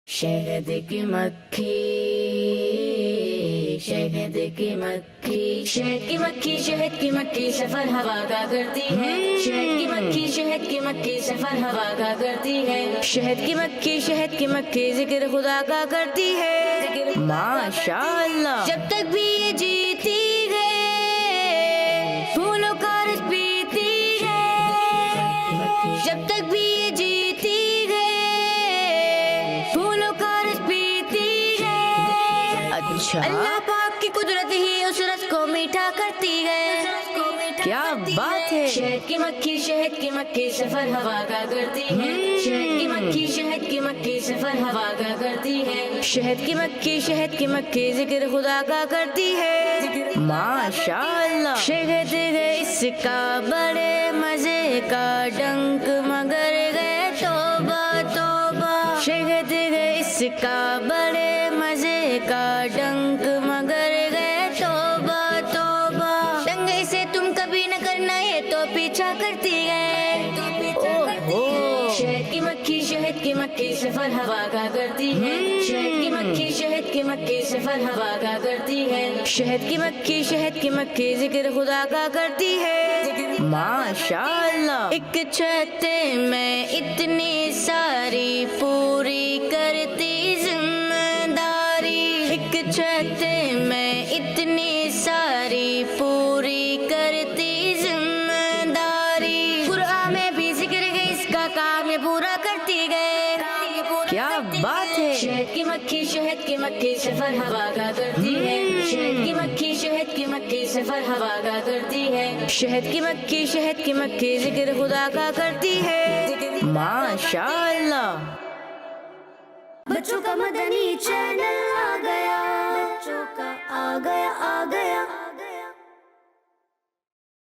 शहद की मक्खी, शहद की मक्खी, शहद की मक्खी, शहद की मक्खी सफर हवा का करती है। शहद की मक्खी, शहद की मक्खी सफर हवा का करती है। शहद की मक्खी, शहद की मक्खी जिक्र खुदा का करती है। माशाअल्लाह। जब तक भी ये जीती है, फूलों का रस पीती है। जब तक भी ये जीती है, फूलों का रस पीती है। अच्छा, अल्लाह पाक की कुदरत ही उस रस को मीठा करती है। क्या बात है। शहद की मक्खी, शहद की मक्खी सफर हवा का करती है। शहद की मक्खी, शहद की मक्खी सफर हवा का करती है। शहद की मक्खी, शहद की मक्खी जिक्र खुदा का करती है। माशाअल्लाह। शहद है इसका बड़े मजे का डंक, मगर गए तौबा तौबा। शहद है इसका बड़े मजे का डंक, मगर गए तौबा तौबा। दंगे से तुम कभी न करना, ये तो पीछा करती है। शहद की मक्खी, शहद की मक्खी सफर हवा का करती है। शहद की मक्खी, शहद की मक्खी सफर हवा का करती है। शहद की मक्खी, शहद की मक्खी जिक्र खुदा का करती है। माशाअल्लाह। एक छत में इतनी सारी पूरी करती जिम्मेदारी। एक छत में इतनी सारी पूरी करती जिम्मेदारी। कुरान में भी जिक्र है इसका, काम ये पूरा करती गए। क्या बात है। शहद की मक्खी, शहद की मक्खी सफर हवा का करती है। शहद की मक्खी, शहद की मक्खी सफर हवा का करती है। शहद की मक्खी, शहद की मक्खी जिक्र खुदा का करती है। माशाअल्लाह। बच्चों का मदनी चैनल आ गया, बच्चों का आ गया आ गया।